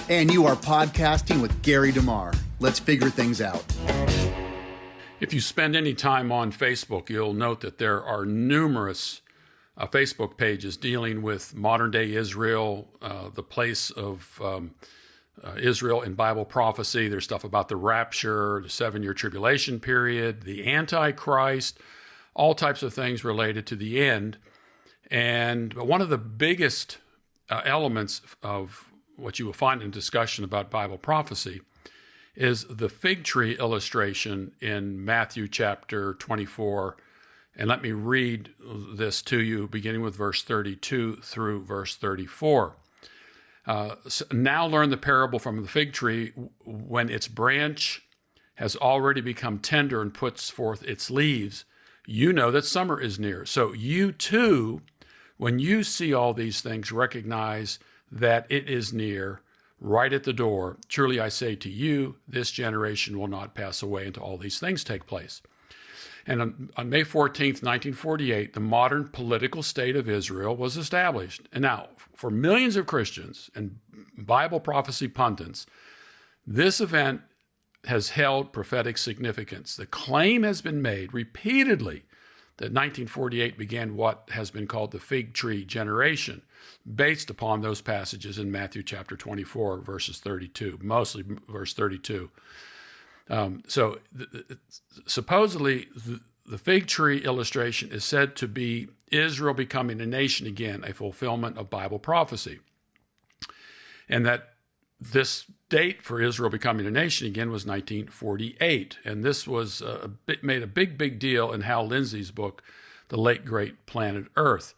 And you are podcasting with Gary DeMar. Let's figure things out. If you spend any time on Facebook, you'll note that there are numerous Facebook pages dealing with modern-day Israel, the place of Israel in Bible prophecy. There's stuff about the rapture, the 7-year tribulation period, the Antichrist, all types of things related to the end. And one of the biggest elements of what you will find in discussion about Bible prophecy is the fig tree illustration in Matthew chapter 24. And let me read this to you, beginning with verse 32 through verse 34. Now learn the parable from the fig tree. When its branch has already become tender and puts forth its leaves, you know that summer is near. So you too, when you see all these things, recognize that it is near, right at the door. Truly I say to you, this generation will not pass away until all these things take place. And on May 14th, 1948, the modern political state of Israel was established. And now, for millions of Christians and Bible prophecy pundits, this event has held prophetic significance. The claim has been made repeatedly that 1948 began what has been called the fig tree generation, based upon those passages in Matthew chapter 24, verses 32, mostly verse 32. Supposedly, the fig tree illustration is said to be Israel becoming a nation again, a fulfillment of Bible prophecy. And that this date for Israel becoming a nation again was 1948. And this was made a big deal in Hal Lindsay's book, The Late Great Planet Earth.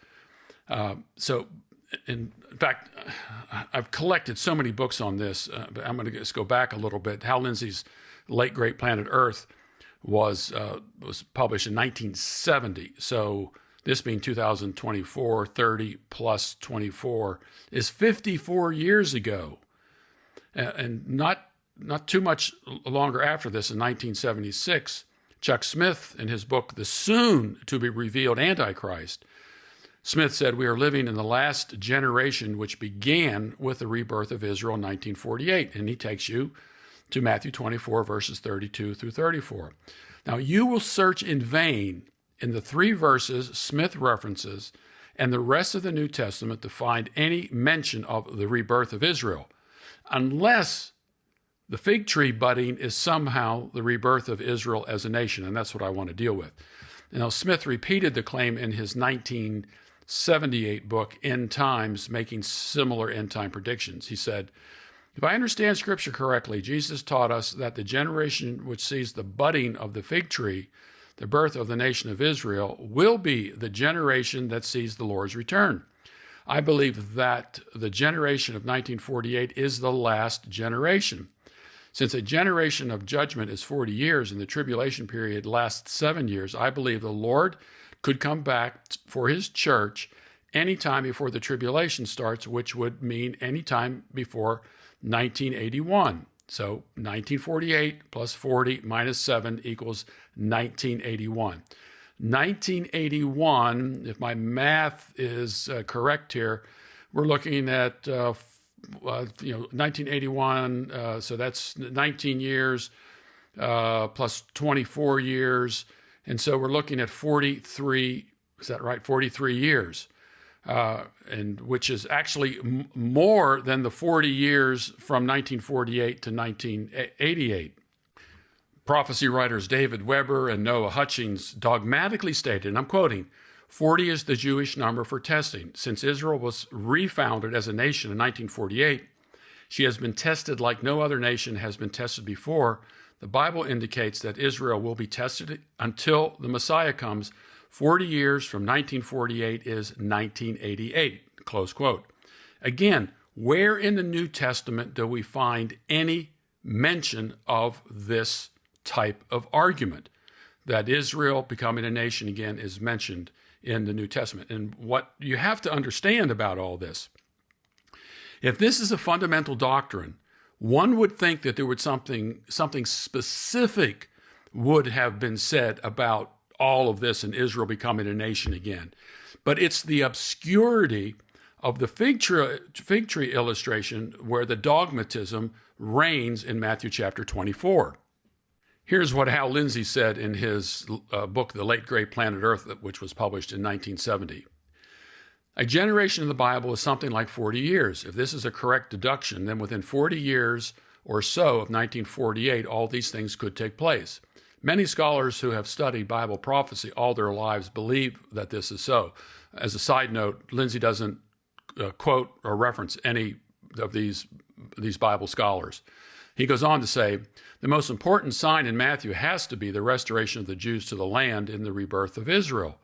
In fact, I've collected so many books on this, but I'm going to just go back a little bit. Hal Lindsay's Late Great Planet Earth was published in 1970. So this being 2024, 30 plus 24 is 54 years ago. And not too much longer after this, in 1976, Chuck Smith, in his book, The Soon-to-be-Revealed Antichrist, Smith said, we are living in the last generation which began with the rebirth of Israel in 1948. And he takes you to Matthew 24, verses 32 through 34. Now, you will search in vain in the 3 verses Smith references and the rest of the New Testament to find any mention of the rebirth of Israel, unless the fig tree budding is somehow the rebirth of Israel as a nation. And that's what I want to deal with. Now, Smith repeated the claim in his 1978 book, End Times, making similar end-time predictions. He said, if I understand Scripture correctly, Jesus taught us that the generation which sees the budding of the fig tree, the birth of the nation of Israel, will be the generation that sees the Lord's return. I believe that the generation of 1948 is the last generation. Since a generation of judgment is 40 years and the tribulation period lasts 7 years, I believe the Lord could come back for his church anytime before the tribulation starts, which would mean anytime before 1981. So 1948 plus 40 minus 7 equals 1981. 1981, if my math is correct here, we're looking at 1981. So that's 19 years plus 24 years, and so we're looking at 43. Is that right? 43 years, and which is actually more than the 40 years from 1948 to 1988. Prophecy writers David Weber and Noah Hutchings dogmatically stated, and I'm quoting, 40 is the Jewish number for testing. Since Israel was refounded as a nation in 1948, she has been tested like no other nation has been tested before. The Bible indicates that Israel will be tested until the Messiah comes. 40 years from 1948 is 1988, close quote. Again, where in the New Testament do we find any mention of this type of argument, that Israel becoming a nation again is mentioned in the New Testament? And what you have to understand about all this, if this is a fundamental doctrine, one would think that there would something specific would have been said about all of this and Israel becoming a nation again. But it's the obscurity of the fig tree illustration where the dogmatism reigns in Matthew chapter 24. Here's what Hal Lindsay said in his book, The Late Great Planet Earth, which was published in 1970. A generation in the Bible is something like 40 years. If this is a correct deduction, then within 40 years or so of 1948, all these things could take place. Many scholars who have studied Bible prophecy all their lives believe that this is so. As a side note, Lindsay doesn't quote or reference any of these Bible scholars. He goes on to say, the most important sign in Matthew has to be the restoration of the Jews to the land in the rebirth of Israel.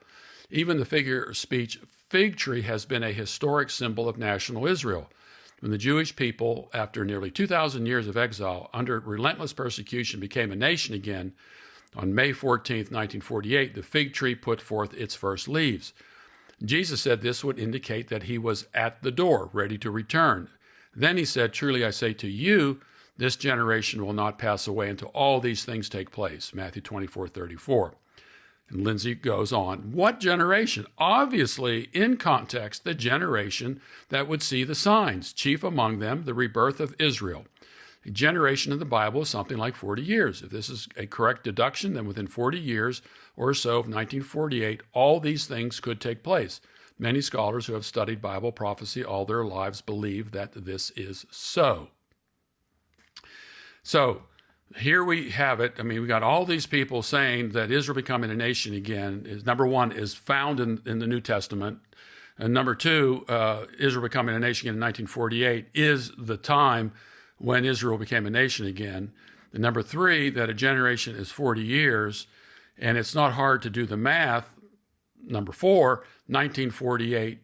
Even the figure of speech fig tree has been a historic symbol of national Israel. When the Jewish people, after nearly 2,000 years of exile, under relentless persecution, became a nation again, on May 14th, 1948, the fig tree put forth its first leaves. Jesus said this would indicate that he was at the door, ready to return. Then he said, truly I say to you, this generation will not pass away until all these things take place. Matthew 24:34. And Lindsay goes on, what generation? Obviously, in context, the generation that would see the signs, chief among them, the rebirth of Israel. A generation in the Bible is something like 40 years. If this is a correct deduction, then within 40 years or so of 1948, all these things could take place. Many scholars who have studied Bible prophecy all their lives believe that this is so. So, here we have it. I mean, we got all these people saying that Israel becoming a nation again is, number one, is found in the New Testament. And number two, Israel becoming a nation again in 1948 is the time when Israel became a nation again. And number three, that a generation is 40 years, and it's not hard to do the math. Number four, 1948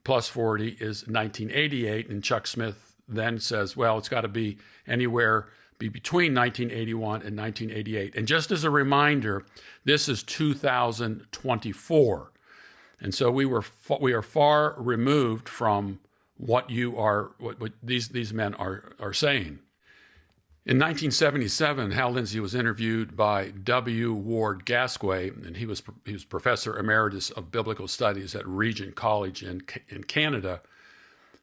plus 40 is 1988, and Chuck Smith then says, well, it's got to be anywhere between 1981 and 1988. And just as a reminder, this is 2024. And so we are far removed from what these men are saying. In 1977, Hal Lindsay was interviewed by W. Ward Gasquet, and he was professor emeritus of biblical studies at Regent College in Canada,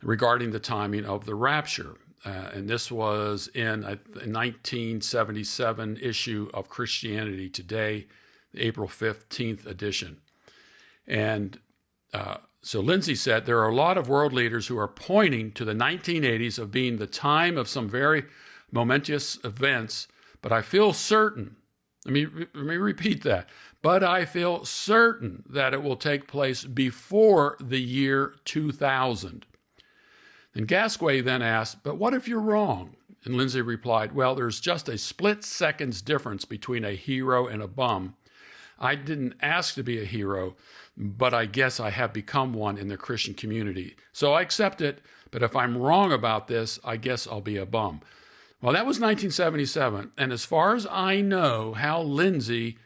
regarding the timing of the rapture. And this was in a 1977 issue of Christianity Today, the April 15th edition. And so Lindsay said, there are a lot of world leaders who are pointing to the 1980s of being the time of some very momentous events, but I feel certain, let me repeat that, but I feel certain that it will take place before the year 2000. And Gasquet then asked, but what if you're wrong? And Lindsay replied, well, there's just a split second's difference between a hero and a bum. I didn't ask to be a hero, but I guess I have become one in the Christian community. So I accept it, but if I'm wrong about this, I guess I'll be a bum. Well, that was 1977. And as far as I know, Hal Lindsay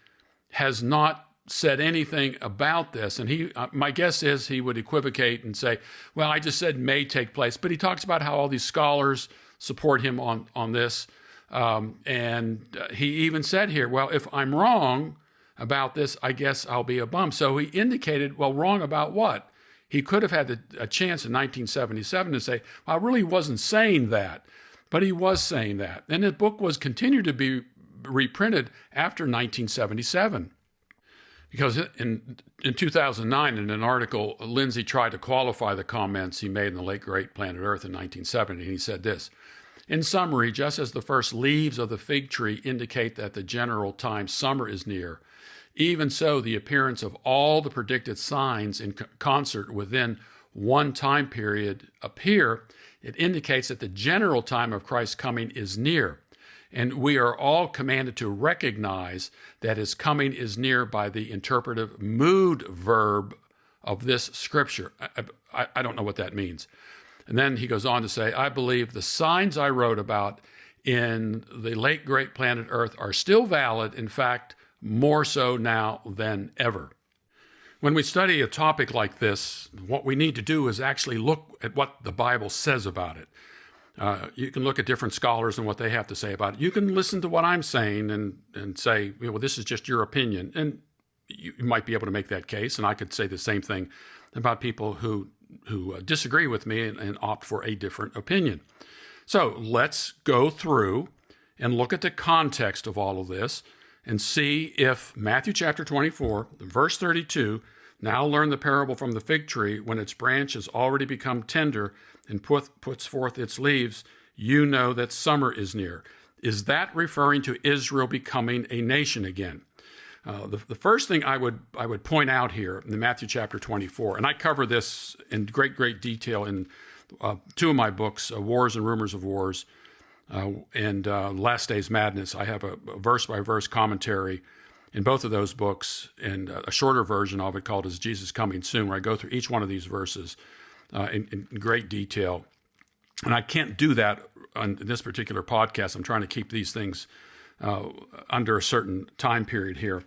has not said anything about this. And my guess is he would equivocate and say, well, I just said may take place. But he talks about how all these scholars support him on this. And he even said here, well, if I'm wrong about this, I guess I'll be a bum. So he indicated, well, wrong about what? He could have had a chance in 1977 to say, well, I really wasn't saying that. But he was saying that. And the book was continued to be reprinted after 1977. Because in 2009, in an article, Lindsay tried to qualify the comments he made in The Late Great Planet Earth in 1970. And he said this, in summary, just as the first leaves of the fig tree indicate that the general time summer is near, even so the appearance of all the predicted signs in concert within one time period appear, it indicates that the general time of Christ's coming is near. And we are all commanded to recognize that his coming is near by the interpretive mood verb of this scripture. I don't know what that means. And then he goes on to say, I believe the signs I wrote about in The Late Great Planet Earth are still valid, in fact, more so now than ever. When we study a topic like this, what we need to do is actually look at what the Bible says about it. You can look at different scholars and what they have to say about it. You can listen to what I'm saying and say, well, this is just your opinion. And you might be able to make that case. And I could say the same thing about people who disagree with me and opt for a different opinion. So let's go through and look at the context of all of this and see if Matthew chapter 24, verse 32, now learn the parable from the fig tree. When its branch has already become tender and puts forth its leaves, you know that summer is near. Is that referring to Israel becoming a nation again? The first thing I would point out here in Matthew chapter 24, and I cover this in great detail in two of my books, Wars and Rumors of Wars, and Last Days Madness. I have a verse-by-verse commentary in both of those books, and a shorter version of it called Is Jesus Coming Soon, where I go through each one of these verses in great detail. And I can't do that on this particular podcast. I'm trying to keep these things under a certain time period here.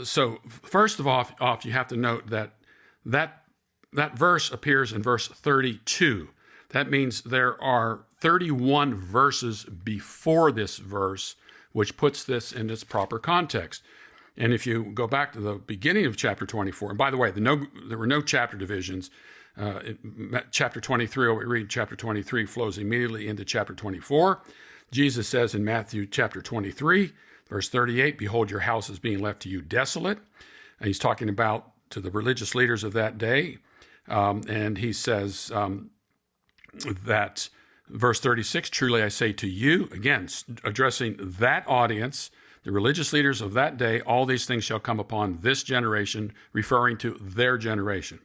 So first of all, you have to note that verse appears in verse 32. That means there are 31 verses before this verse, which puts this in its proper context. And if you go back to the beginning of chapter 24, and by the way, there were no chapter divisions. Chapter 23, what we read, chapter 23 flows immediately into chapter 24. Jesus says in Matthew chapter 23, verse 38, behold, your house is being left to you desolate. And he's talking about to the religious leaders of that day. And he says that, verse 36, truly I say to you, again, addressing that audience, the religious leaders of that day, all these things shall come upon this generation, referring to their generation.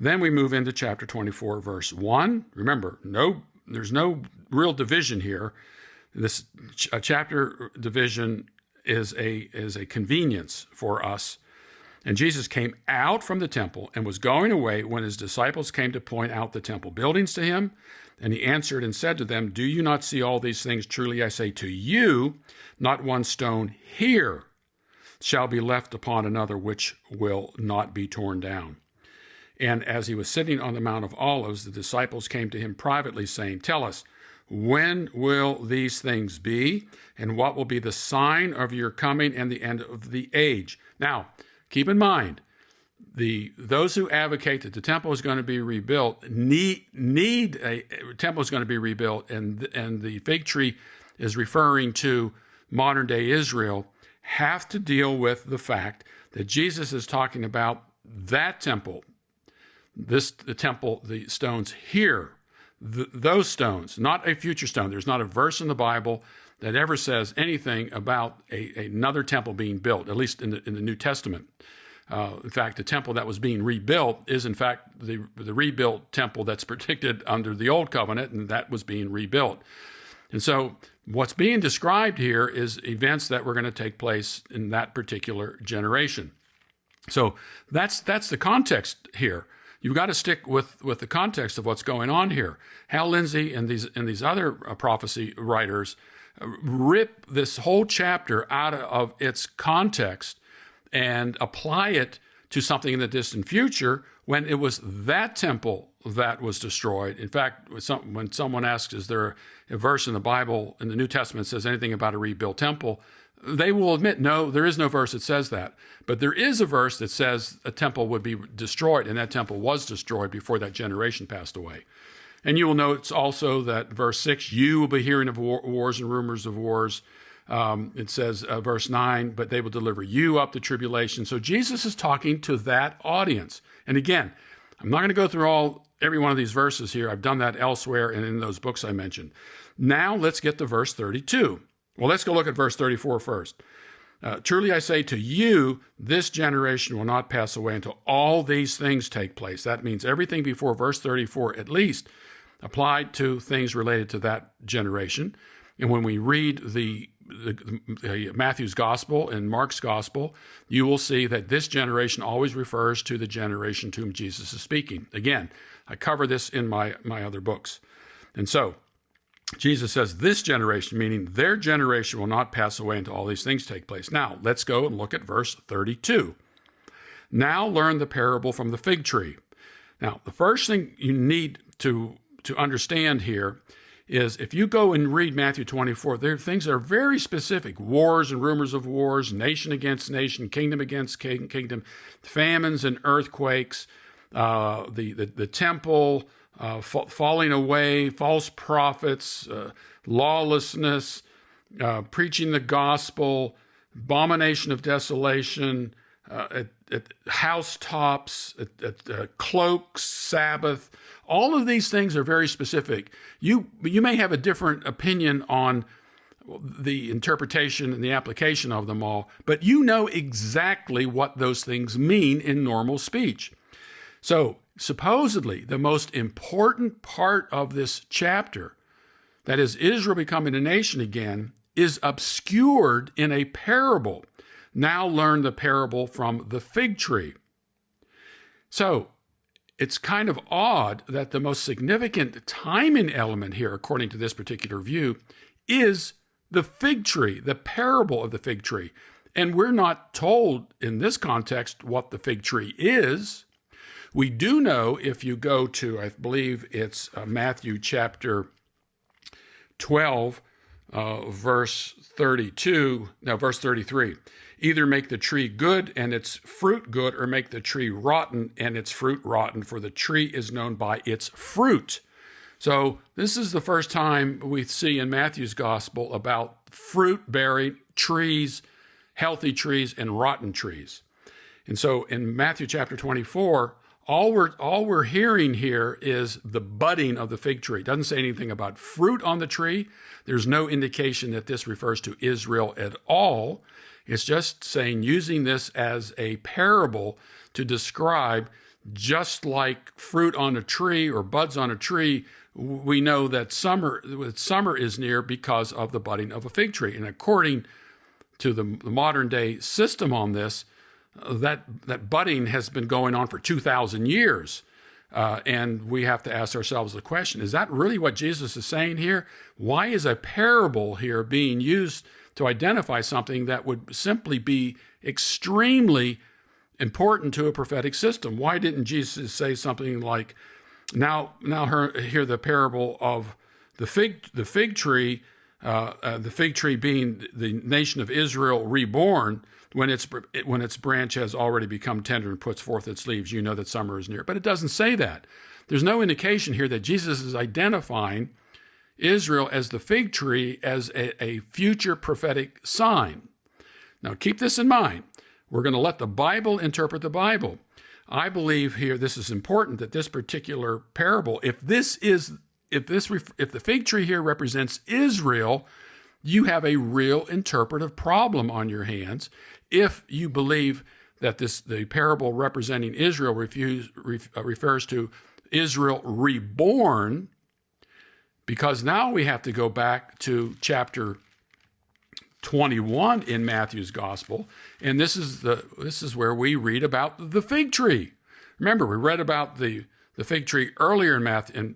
Then we move into chapter 24, verse 1. Remember, there's no real division here. This chapter division is a convenience for us. And Jesus came out from the temple and was going away when his disciples came to point out the temple buildings to him. And he answered and said to them, do you not see all these things? Truly I say to you, not one stone here shall be left upon another which will not be torn down. And as he was sitting on the Mount of Olives, the disciples came to him privately, saying, tell us, when will these things be? And what will be the sign of your coming and the end of the age? Now, keep in mind, those who advocate that the temple is going to be rebuilt need a temple is going to be rebuilt, and the fig tree is referring to modern day Israel, have to deal with the fact that Jesus is talking about that temple. The temple, the stones here, those stones, not a future stone. There's not a verse in the Bible that ever says anything about another temple being built, at least in the New Testament. In fact, the temple that was being rebuilt is, in fact, the rebuilt temple that's predicted under the Old Covenant, and that was being rebuilt. And so what's being described here is events that were going to take place in that particular generation. So that's the context here. You've got to stick with the context of what's going on here. Hal Lindsay and these other prophecy writers rip this whole chapter out of its context and apply it to something in the distant future when it was that temple that was destroyed. In fact, when someone asks, is there a verse in the Bible, in the New Testament, that says anything about a rebuilt temple? They will admit, no, there is no verse that says that. But there is a verse that says a temple would be destroyed, and that temple was destroyed before that generation passed away. And you will note also that verse 6, you will be hearing of wars and rumors of wars. It says, verse 9, but they will deliver you up to tribulation. So Jesus is talking to that audience. And again, I'm not going to go through every one of these verses here. I've done that elsewhere and in those books I mentioned. Now let's get to verse 32. Well, let's go look at verse 34 first. Truly I say to you, this generation will not pass away until all these things take place. That means everything before verse 34 at least applied to things related to that generation. And when we read the Matthew's gospel and Mark's gospel, you will see that this generation always refers to the generation to whom Jesus is speaking. Again, I cover this in my other books. And so Jesus says this generation, meaning their generation, will not pass away until all these things take place. Now, let's go and look at verse 32. Now learn the parable from the fig tree. Now, the first thing you need to understand here is if you go and read Matthew 24, there are things that are very specific. Wars and rumors of wars, nation against nation, kingdom against kingdom, famines and earthquakes. the temple, falling away, false prophets, lawlessness, preaching the gospel, abomination of desolation, at housetops, at cloaks, Sabbath. All of these things are very specific. You may have a different opinion on the interpretation and the application of them all, but you know exactly what those things mean in normal speech. So supposedly the most important part of this chapter, that is Israel becoming a nation again, is obscured in a parable. Now learn the parable from the fig tree. So it's kind of odd that the most significant timing element here, according to this particular view, is the fig tree, the parable of the fig tree. And we're not told in this context what the fig tree is. We do know, if you go to, I believe it's Matthew chapter 12, verse 33. Either make the tree good and its fruit good, or make the tree rotten and its fruit rotten, for the tree is known by its fruit. So this is the first time we see in Matthew's gospel about fruit-bearing trees, healthy trees, and rotten trees. And so in Matthew chapter 24, all we're hearing here is the budding of the fig tree. It doesn't say anything about fruit on the tree. There's no indication that this refers to Israel at all. It's just saying, using this as a parable to describe, just like fruit on a tree or buds on a tree, we know that summer is near because of the budding of a fig tree. And according to the modern day system on this, that budding has been going on for 2,000 years. And we have to ask ourselves the question, is that really what Jesus is saying here? Why is a parable here being used to identify something that would simply be extremely important to a prophetic system? Why didn't Jesus say something like, now hear the parable of the fig tree, the fig tree being the nation of Israel reborn, when its branch has already become tender and puts forth its leaves, you know that summer is near. But it doesn't say that. There's no indication here that Jesus is identifying Israel as the fig tree as a future prophetic sign. Now keep this in mind. We're going to let the Bible interpret the Bible. I believe here this is important, that this particular parable, if the fig tree here represents Israel, you have a real interpretive problem on your hands. If you believe that the parable representing Israel refers to Israel reborn, because now we have to go back to chapter 21 in Matthew's gospel, and this is where we read about the fig tree. Remember, we read about the fig tree earlier in Matthew,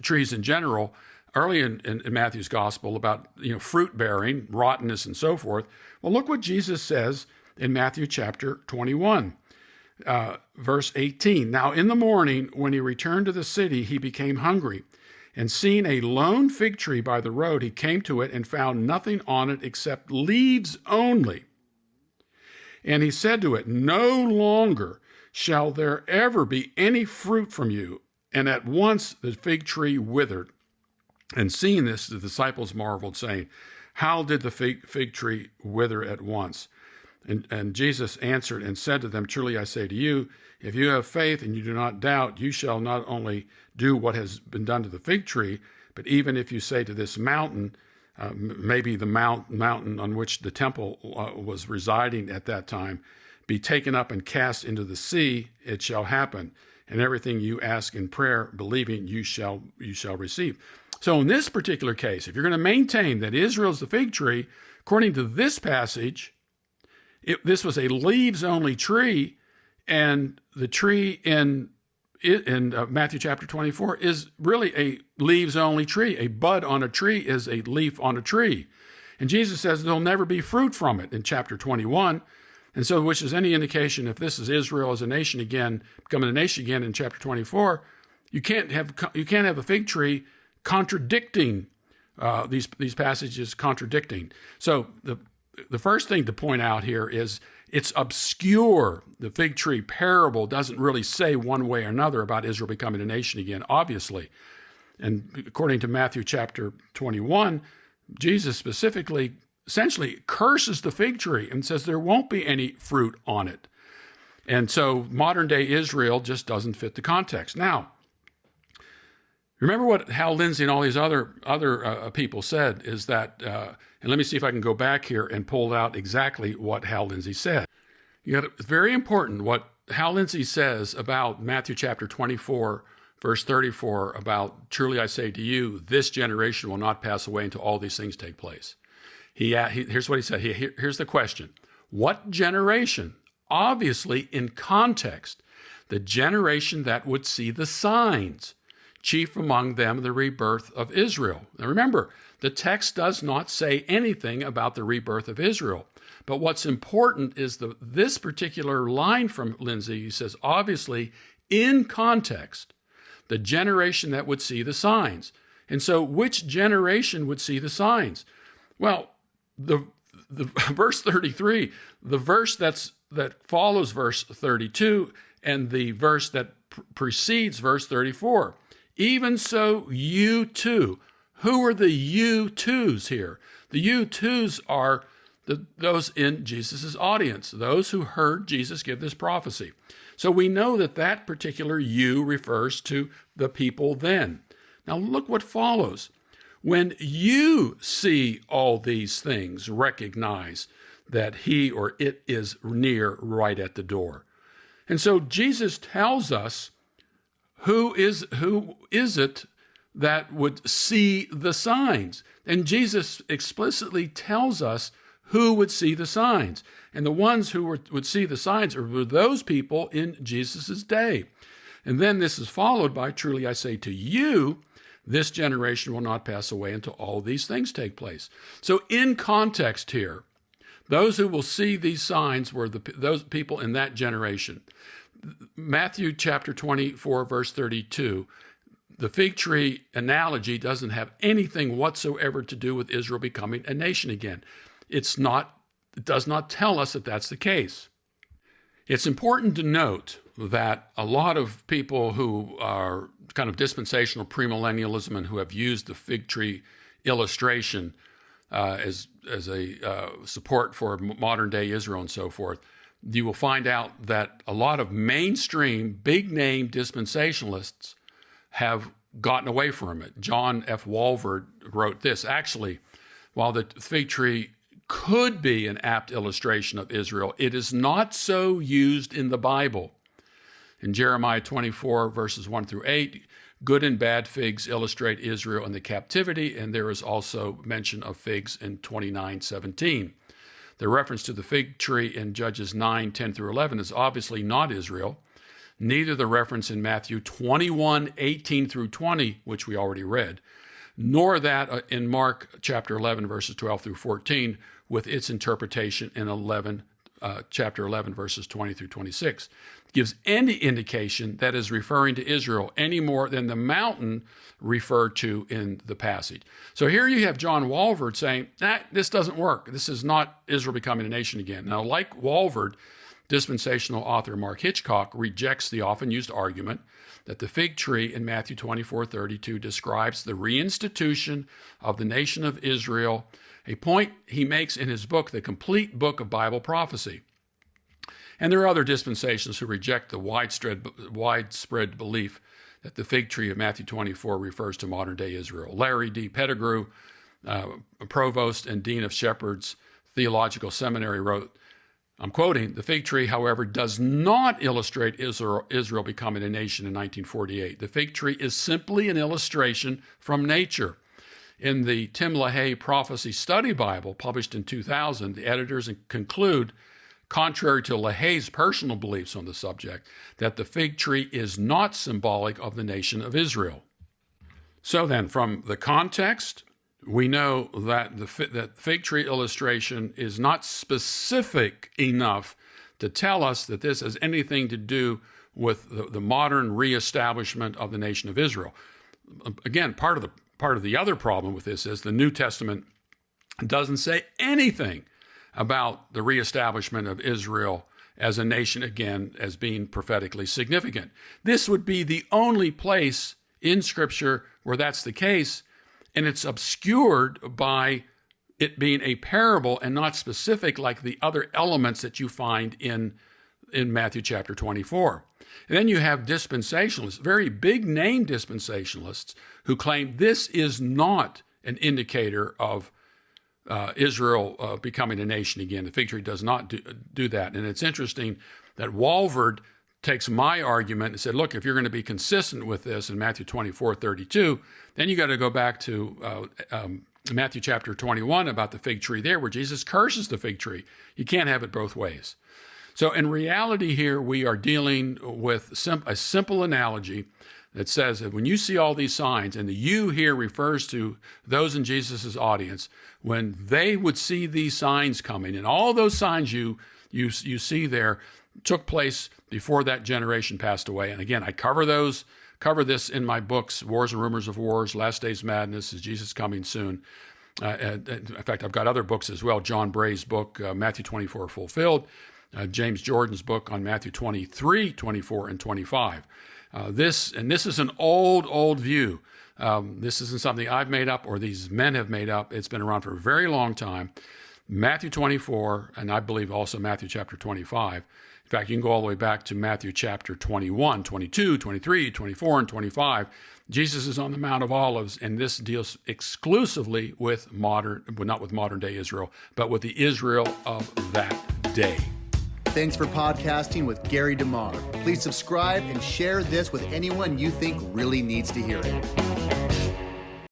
trees in general, early in Matthew's gospel, about fruit bearing, rottenness, and so forth. Well, look what Jesus says in Matthew chapter 21, verse 18. Now in the morning, when he returned to the city, he became hungry. And seeing a lone fig tree by the road, he came to it and found nothing on it except leaves only. And he said to it, "No longer shall there ever be any fruit from you." And at once the fig tree withered. And seeing this, the disciples marveled, saying, "How did the fig tree wither at once?" And Jesus answered and said to them, "Truly I say to you, if you have faith and you do not doubt, you shall not only do what has been done to the fig tree, but even if you say to this mountain," maybe the mountain on which the temple was residing at that time, "be taken up and cast into the sea, it shall happen. And everything you ask in prayer, believing, you shall receive." So in this particular case, if you're going to maintain that Israel is the fig tree, according to this passage, this was a leaves-only tree, and the tree in Matthew chapter 24 is really a leaves-only tree. A bud on a tree is a leaf on a tree. And Jesus says there'll never be fruit from it in chapter 21. And so, which is any indication, if this is Israel as a nation again, becoming a nation again in chapter 24, you can't have a fig tree contradicting these passages contradicting. So the first thing to point out here is it's obscure. The fig tree parable doesn't really say one way or another about Israel becoming a nation again, obviously. And according to Matthew chapter 21, Jesus specifically, essentially curses the fig tree and says there won't be any fruit on it. And so modern day Israel just doesn't fit the context. Now, remember what Hal Lindsay and all these other people said is that, and let me see if I can go back here and pull out exactly what Hal Lindsay said. It's very important what Hal Lindsay says about Matthew chapter 24, verse 34, about, truly I say to you, this generation will not pass away until all these things take place. Here's what he said. Here's the question. What generation? Obviously, in context, the generation that would see the signs, chief among them the rebirth of Israel. Now remember, the text does not say anything about the rebirth of Israel. But what's important is this particular line from Lindsay. He says, obviously, in context, the generation that would see the signs. And so which generation would see the signs? Well, the verse 33, the verse that follows verse 32, and the verse that precedes verse 34. Even so, you too. Who are the you twos here? The you twos are those in Jesus' audience, those who heard Jesus give this prophecy. So we know that particular you refers to the people then. Now look what follows. When you see all these things, recognize that he or it is near, right at the door. And so Jesus tells us who is it that would see the signs. And Jesus explicitly tells us who would see the signs. And the ones who would see the signs were those people in Jesus' day. And then this is followed by, truly I say to you, this generation will not pass away until all these things take place. So in context here, those who will see these signs were those people in that generation. Matthew chapter 24, verse 32, the fig tree analogy doesn't have anything whatsoever to do with Israel becoming a nation again. It does not tell us that that's the case. It's important to note that a lot of people who are kind of dispensational premillennialism and who have used the fig tree illustration as a support for modern day Israel and so forth, you will find out that a lot of mainstream big name dispensationalists have gotten away from it. John F. Walvoord wrote this. Actually, while the fig tree could be an apt illustration of Israel, it is not so used in the Bible. In Jeremiah 24, verses 1 through 8, good and bad figs illustrate Israel in the captivity, and there is also mention of figs in 29:17. The reference to the fig tree in Judges 9:10 through 11 is obviously not Israel. Neither the reference in Matthew 21:18 through 20, which we already read, nor that in Mark chapter 11, verses 12 through 14, with its interpretation in chapter 11, verses 20 through 26, gives any indication that is referring to Israel any more than the mountain referred to in the passage. So here you have John Walvoord saying, this doesn't work. This is not Israel becoming a nation again. Now, like Walvoord, dispensational author Mark Hitchcock rejects the often used argument that the fig tree in Matthew 24:32 describes the reinstitution of the nation of Israel, a point he makes in his book, The Complete Book of Bible Prophecy. And there are other dispensations who reject the widespread belief that the fig tree of Matthew 24 refers to modern-day Israel. Larry D. Pettigrew, provost and dean of Shepherd's Theological Seminary, wrote, I'm quoting, "The fig tree, however, does not illustrate Israel becoming a nation in 1948. The fig tree is simply an illustration from nature." In the Tim LaHaye Prophecy Study Bible, published in 2000, the editors conclude, contrary to LaHaye's personal beliefs on the subject, that the fig tree is not symbolic of the nation of Israel. So then, from the context, we know that the fig tree illustration is not specific enough to tell us that this has anything to do with the modern reestablishment of the nation of Israel. Again, part of the other problem with this is the New Testament doesn't say anything about the reestablishment of Israel as a nation again as being prophetically significant. This would be the only place in Scripture where that's the case, and it's obscured by it being a parable and not specific like the other elements that you find in Matthew chapter 24. And then you have dispensationalists, very big name dispensationalists, who claim this is not an indicator of Israel becoming a nation again. The fig tree does not do that. And it's interesting that Walvoord takes my argument and said, look, if you're going to be consistent with this in Matthew 24:32, then you got to go back to Matthew chapter 21 about the fig tree there, where Jesus curses the fig tree. You can't have it both ways. So in reality here, we are dealing with a simple analogy that says that when you see all these signs, and the you here refers to those in Jesus' audience, when they would see these signs coming, and all those signs you see there took place before that generation passed away. And again, I cover this in my books, Wars and Rumors of Wars, Last Days Madness, Is Jesus Coming Soon? In fact, I've got other books as well. John Bray's book, Matthew 24 Fulfilled, James Jordan's book on Matthew 23, 24, and 25. This is an old view. This isn't something I've made up or these men have made up. It's been around for a very long time. Matthew 24, and I believe also Matthew chapter 25. In fact, you can go all the way back to Matthew chapter 21, 22, 23, 24, and 25. Jesus is on the Mount of Olives, and this deals exclusively with not with modern day Israel, but with the Israel of that day. Thanks for podcasting with Gary DeMar. Please subscribe and share this with anyone you think really needs to hear it.